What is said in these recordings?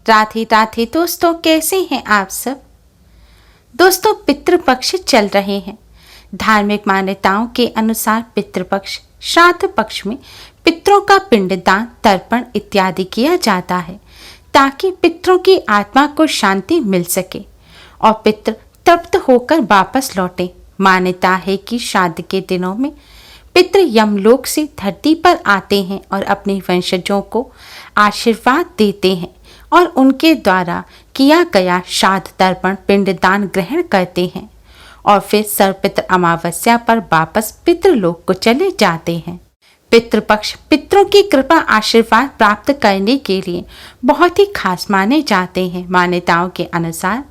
राधे राधे दोस्तों, कैसे हैं आप सब। दोस्तों, पितृपक्ष चल रहे हैं। धार्मिक मान्यताओं के अनुसार पितृपक्ष श्राद्ध पक्ष में पितरों का पिंडदान, तर्पण इत्यादि किया जाता है ताकि पितरों की आत्मा को शांति मिल सके और पितृ तृप्त होकर वापस लौटे। मान्यता है कि श्राद्ध के दिनों में पितृ यमलोक से धरती पर आते हैं और अपने वंशजों को आशीर्वाद देते हैं और उनके द्वारा किया गया श्राद्ध तर्पण पिंडदान ग्रहण करते हैं और फिर सर्वपितृ अमावस्या पर वापस पितृलोक को चले जाते हैं। पितृपक्ष पितरों की कृपा आशीर्वाद प्राप्त करने के लिए बहुत ही खास माने जाते हैं। मान्यताओं के अनुसार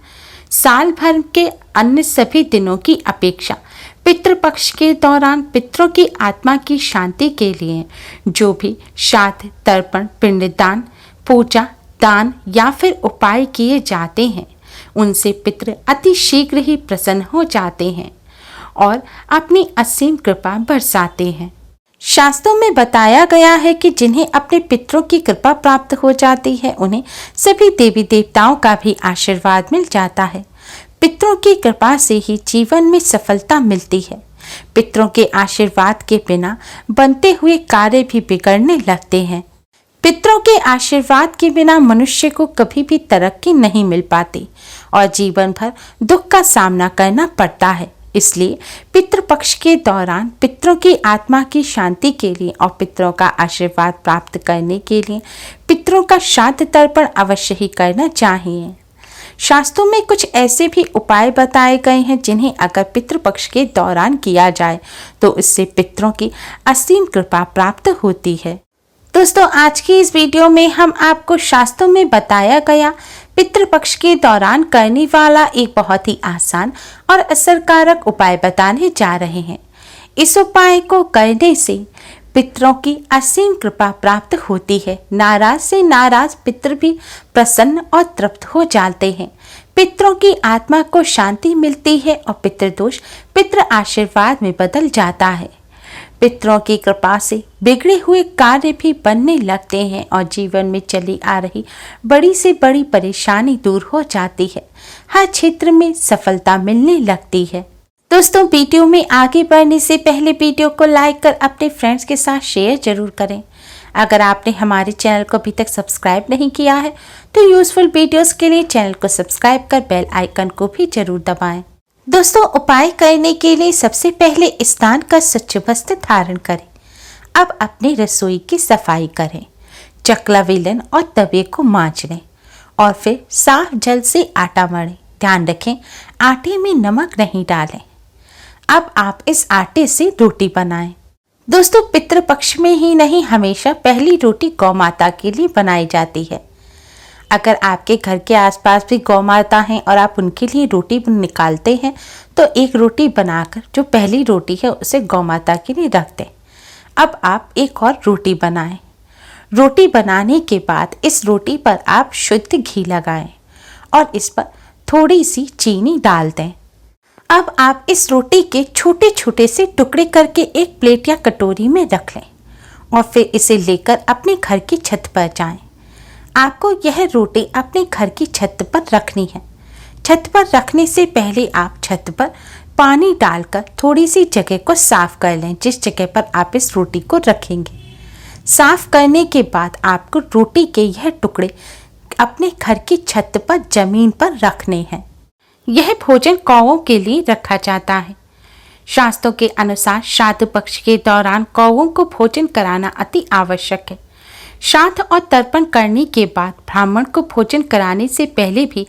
साल भर के अन्य सभी दिनों की अपेक्षा पितृपक्ष के दौरान पितरों की आत्मा की शांति के लिए जो भी श्राद्ध तर्पण पिंडदान पूजा दान या फिर उपाय किए जाते हैं उनसे पितृ अति शीघ्र ही प्रसन्न हो जाते हैं और अपनी असीम कृपा बरसाते हैं। शास्त्रों में बताया गया है कि जिन्हें अपने पितरों की कृपा प्राप्त हो जाती है उन्हें सभी देवी देवताओं का भी आशीर्वाद मिल जाता है। पितरों की कृपा से ही जीवन में सफलता मिलती है। पितरों के आशीर्वाद के बिना बनते हुए कार्य भी बिगड़ने लगते हैं। पितरों के आशीर्वाद के बिना मनुष्य को कभी भी तरक्की नहीं मिल पाती और जीवन भर दुख का सामना करना पड़ता है। इसलिए पितृपक्ष के दौरान पितरों की आत्मा की शांति के लिए और पितरों का आशीर्वाद प्राप्त करने के लिए पितरों का श्राद्ध तर्पण अवश्य ही करना चाहिए। शास्त्रों में कुछ ऐसे भी उपाय बताए गए हैं जिन्हें अगर पितृपक्ष के दौरान किया जाए तो इससे पितरों की असीम कृपा प्राप्त होती है। दोस्तों, आज की इस वीडियो में हम आपको शास्त्रों में बताया गया पितृपक्ष के दौरान करने वाला एक बहुत ही आसान और असरकारक उपाय बताने जा रहे हैं। इस उपाय को करने से पितरों की असीम कृपा प्राप्त होती है। नाराज से नाराज पितर भी प्रसन्न और तृप्त हो जाते हैं। पितरों की आत्मा को शांति मिलती है और पितृदोष पितृ आशीर्वाद में बदल जाता है। पितरों की कृपा से बिगड़े हुए कार्य भी बनने लगते हैं और जीवन में चली आ रही बड़ी से बड़ी परेशानी दूर हो जाती है। हर क्षेत्र में सफलता मिलने लगती है। दोस्तों, वीडियो में आगे बढ़ने से पहले वीडियो को लाइक कर अपने फ्रेंड्स के साथ शेयर जरूर करें। अगर आपने हमारे चैनल को अभी तक सब्सक्राइब नहीं किया है तो यूजफुल वीडियोस के लिए चैनल को सब्सक्राइब कर बेल आइकन को भी जरूर दबाएं। दोस्तों, उपाय करने के लिए सबसे पहले स्नान कर स्वच्छ वस्त्र धारण करें। अब अपनी रसोई की सफाई करें, चकला बेलन और तवे को मांज लें और फिर साफ जल से आटा मलें। ध्यान रखें, आटे में नमक नहीं डालें। अब आप इस आटे से रोटी बनाएं। दोस्तों, पितृपक्ष में ही नहीं, हमेशा पहली रोटी गौ माता के लिए बनाई जाती है। अगर आपके घर के आसपास भी गौ माता हैं और आप उनके लिए रोटी निकालते हैं तो एक रोटी बनाकर जो पहली रोटी है उसे गौ माता के लिए रख दें। अब आप एक और रोटी बनाएं। रोटी बनाने के बाद इस रोटी पर आप शुद्ध घी लगाएं और इस पर थोड़ी सी चीनी डाल दें। अब आप इस रोटी के छोटे छोटे से टुकड़े करके एक प्लेट या कटोरी में रख लें और फिर इसे लेकर अपने घर की छत पर जाएं। आपको यह रोटी अपने घर की छत पर रखनी है। छत पर रखने से पहले आप छत पर पानी डालकर थोड़ी सी जगह को साफ कर लें जिस जगह पर आप इस रोटी को रखेंगे। साफ करने के बाद आपको रोटी के यह टुकड़े अपने घर की छत पर जमीन पर रखने हैं। यह भोजन कौवों के लिए रखा जाता है। शास्त्रों के अनुसार श्राद्ध पक्ष के दौरान कौवों को भोजन कराना अति आवश्यक है। श्राद्ध और तर्पण करने के बाद ब्राह्मण को भोजन कराने से पहले भी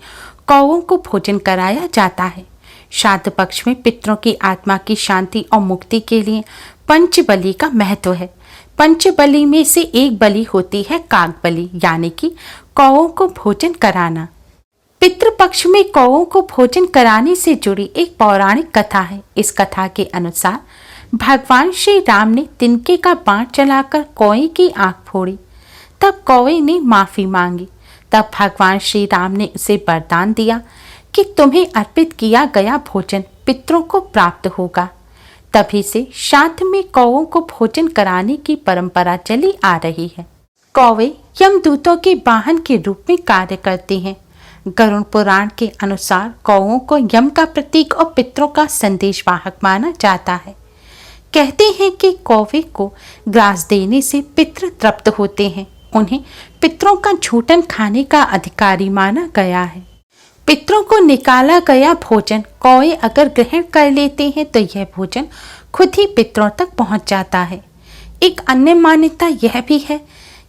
कौवों को भोजन कराया जाता है। श्राद्ध पक्ष में पितरों की आत्मा की शांति और मुक्ति के लिए पंचबलि का महत्व है। पंचबलि में से एक बलि होती है काग बलि, यानी कि कौवों को भोजन कराना। पितृपक्ष में कौवों को भोजन कराने से जुड़ी एक पौराणिक कथा है। इस कथा के अनुसार भगवान श्री राम ने तिनके का बाण चलाकर कौवे की आंख फोड़ी। तब कौवे ने माफी मांगी। तब भगवान श्री राम ने उसे वरदान दिया कि तुम्हें अर्पित किया गया भोजन पितरों को प्राप्त होगा। तभी से श्राद्ध में कौवों को भोजन कराने की परंपरा चली आ रही है। कौवे यमदूतों के वाहन के रूप में कार्य करते हैं। गरुड़ पुराण के अनुसार कौवों को यम का प्रतीक और पितरों का संदेशवाहक माना जाता है। कहते हैं कि कौवे को ग्रास देने से पितृ तृप्त होते हैं। उन्हें पितरों का झूठन खाने का अधिकारी माना गया है। पितरों को निकाला गया भोजन कौवे अगर ग्रहण कर लेते हैं तो यह भोजन खुद ही पितरों तक पहुंच जाता है। एक अन्य मान्यता यह भी है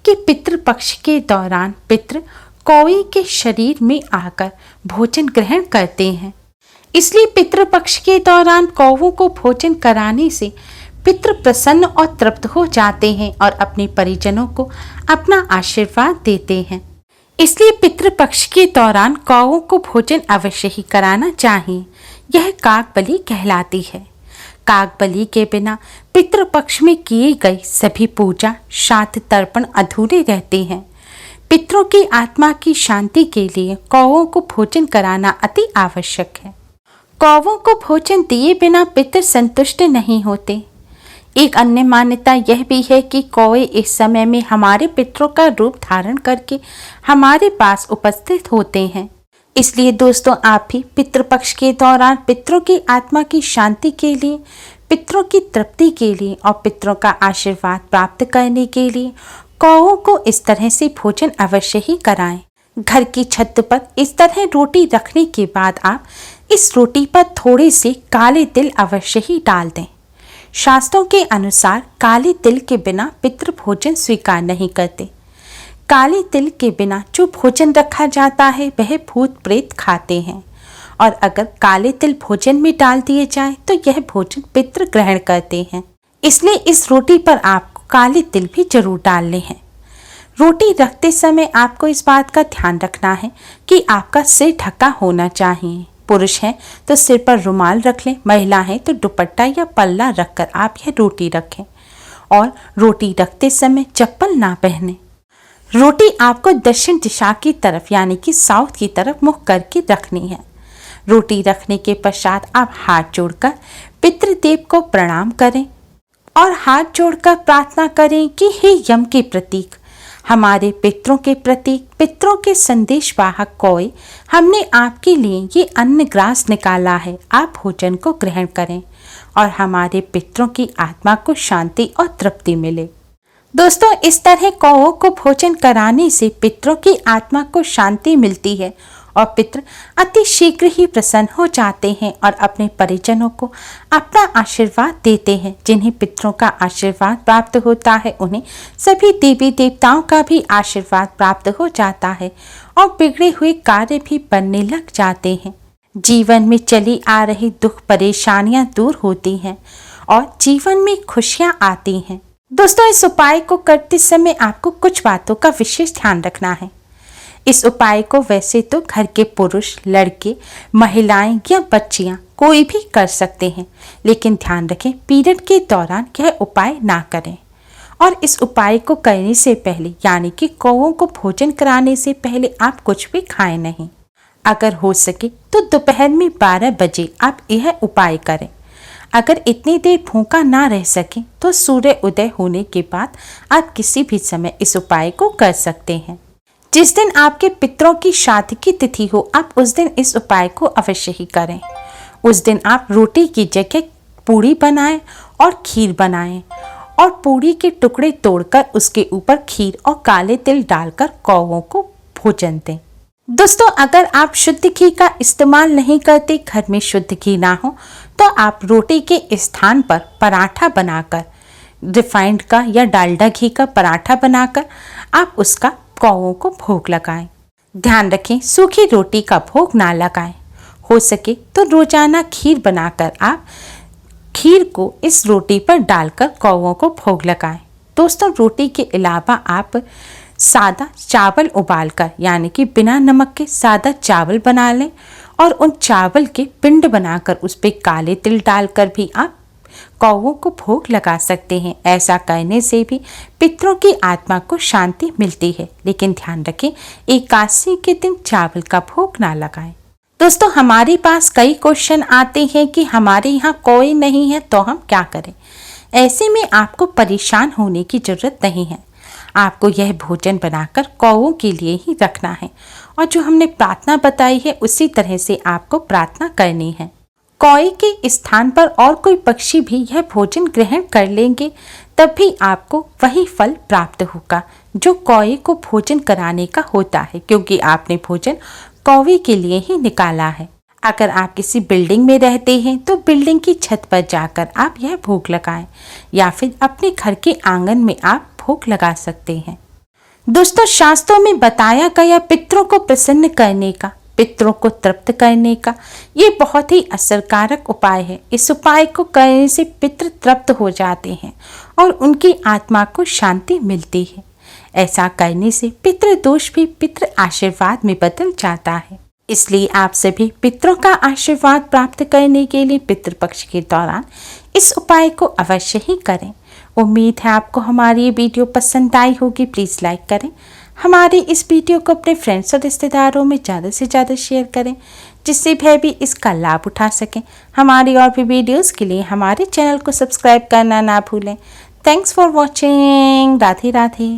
कि पितृपक्ष के दौरान पितृ कौवे के शरीर में आकर भोजन ग्रहण करते हैं। इसलिए पितृपक्ष के दौरान कौवों को भोजन कराने से पितृ प्रसन्न और तृप्त हो जाते हैं और अपने परिजनों को अपना आशीर्वाद देते हैं। इसलिए पितृपक्ष के दौरान कौवों को भोजन अवश्य ही कराना चाहिए। यह काक बलि कहलाती है। काक बलि के बिना पितृपक्ष में किए गए सभी पूजा श्राद्ध तर्पण अधूरे रहते हैं। पितरों की आत्मा की शांति के लिए कौवों को भोजन कराना अति आवश्यक है। कौवों को भोजन दिए बिना पितर संतुष्ट नहीं होते। एक अन्य मान्यता यह भी है कि कौवे इस समय में हमारे पितरों का रूप धारण करके हमारे पास उपस्थित होते हैं। इसलिए दोस्तों, आप भी पितृपक्ष के दौरान पितरों की आत्मा की शांति के लिए, पितरों की तृप्ति के लिए और पितरों का आशीर्वाद प्राप्त करने के लिए कौवों को इस तरह से भोजन अवश्य ही कराएं। घर की छत पर इस तरह रोटी रखने के बाद आप इस रोटी पर थोड़े से काले तिल अवश्य ही डाल दें। शास्त्रों के अनुसार काले तिल के बिना पितृ भोजन स्वीकार नहीं करते। काले तिल के बिना जो भोजन रखा जाता है वह भूत प्रेत खाते हैं और अगर काले तिल भोजन में डाल दिए जाए तो यह भोजन पितृ ग्रहण करते हैं। इसलिए इस रोटी पर आपको काले तिल भी जरूर डालने हैं। रोटी रखते समय आपको इस बात का ध्यान रखना है कि आपका सिर ढका होना चाहिए। पुरुष हैं तो सिर पर रुमाल रख लें, महिला हैं तो दुपट्टा या पल्ला रखकर आप यह रोटी रखें और रोटी रखते समय चप्पल ना पहने। रोटी आपको दक्षिण दिशा की तरफ यानी कि साउथ की तरफ मुख करके रखनी है। रोटी रखने के पश्चात आप हाथ जोड़कर पितृदेव को प्रणाम करें और हाथ जोड़कर प्रार्थना करें कि हे यम के प्रतीक, हमारे पितरों के प्रतीक, पितरों के संदेशवाहक कौवे, हमने आपके लिए ये अन्न ग्रास निकाला है। आप भोजन को ग्रहण करें और हमारे पितरों की आत्मा को शांति और तृप्ति मिले। दोस्तों, इस तरह कौवों को भोजन कराने से पितरों की आत्मा को शांति मिलती है और पितृ अति शीघ्र ही प्रसन्न हो जाते हैं और अपने परिजनों को अपना आशीर्वाद देते हैं। जिन्हें पितरों का आशीर्वाद प्राप्त होता है उन्हें सभी देवी देवताओं का भी आशीर्वाद प्राप्त हो जाता है और बिगड़े हुए कार्य भी बनने लग जाते हैं। जीवन में चली आ रही दुख परेशानियां दूर होती हैं और जीवन में खुशियां आती हैं। दोस्तों, इस उपाय को करते समय आपको कुछ बातों का विशेष ध्यान रखना है। इस उपाय को वैसे तो घर के पुरुष, लड़के, महिलाएं या बच्चियां कोई भी कर सकते हैं, लेकिन ध्यान रखें पीरियड के दौरान यह उपाय ना करें। और इस उपाय को करने से पहले यानी कि कौवों को भोजन कराने से पहले आप कुछ भी खाएं नहीं। अगर हो सके तो दोपहर में 12 बजे आप यह उपाय करें। अगर इतनी देर भूखा ना रह सके तो सूर्य उदय होने के बाद आप किसी भी समय इस उपाय को कर सकते हैं। जिस दिन आपके पितरों की श्राद्ध की तिथि हो आप उस दिन इस उपाय को अवश्य ही करें। उस दिन आप रोटी की जगह पूड़ी बनाएं और खीर बनाएं और पूड़ी के टुकड़े तोड़कर उसके ऊपर खीर और काले तिल डालकर कौवों को भोजन दें। दोस्तों, अगर आप शुद्ध घी का इस्तेमाल नहीं करते, घर में शुद्ध घी ना हो, तो आप रोटी के स्थान पर पराठा बनाकर, रिफाइंड का या डालडा घी का पराठा बनाकर आप उसका कौवों को भोग लगाएं। ध्यान रखें सूखी रोटी का भोग ना लगाएं। हो सके तो रोजाना खीर बनाकर आप खीर को इस रोटी पर डालकर कौवों को भोग लगाएं। दोस्तों, रोटी के अलावा आप सादा चावल उबालकर यानी कि बिना नमक के सादा चावल बना लें और उन चावल के पिंड बनाकर उस पर काले तिल डालकर भी आप कौवों को भोग लगा सकते हैं। ऐसा करने से भी पितरों की आत्मा को शांति मिलती है, लेकिन ध्यान रखें एकादशी के दिन चावल का भोग ना लगाएं। दोस्तों, हमारे पास कई क्वेश्चन आते हैं कि हमारे यहाँ कोई नहीं है तो हम क्या करें। ऐसे में आपको परेशान होने की जरूरत नहीं है। आपको यह भोजन बनाकर कौओं के लिए ही रखना है और जो हमने प्रार्थना बताई है उसी तरह से आपको प्रार्थना करनी है। कौए के स्थान पर और कोई पक्षी भी यह भोजन ग्रहण कर लेंगे तब भी आपको वही फल प्राप्त होगा जो कौए को भोजन कराने का होता है, क्योंकि आपने भोजन कौवे के लिए ही निकाला है। अगर आप किसी बिल्डिंग में रहते हैं तो बिल्डिंग की छत पर जाकर आप यह भोग लगाएं या फिर अपने घर के आंगन में आप भोग लगा सकते हैं। दोस्तों, शास्त्रों में बताया गया पितरों को प्रसन्न करने का, पितरों को तृप्त करने का ये बहुत ही असरकारक उपाय है। इस उपाय को करने से पितृ तृप्त हो जाते हैं और उनकी आत्मा को शांति मिलती है। ऐसा करने से पितृ दोष भी पितृ आशीर्वाद में बदल जाता है। इसलिए आप सभी पितरों का आशीर्वाद प्राप्त करने के लिए पितृपक्ष के दौरान इस उपाय को अवश्य ही करें। उम्मीद है आपको हमारी ये वीडियो पसंद आई होगी। प्लीज़ लाइक करें, हमारे इस वीडियो को अपने फ्रेंड्स और रिश्तेदारों में ज़्यादा से ज़्यादा शेयर करें जिससे वह भी इसका लाभ उठा सकें। हमारी और भी वीडियोस के लिए हमारे चैनल को सब्सक्राइब करना ना भूलें। Thanks for watching. Radhe Radhe.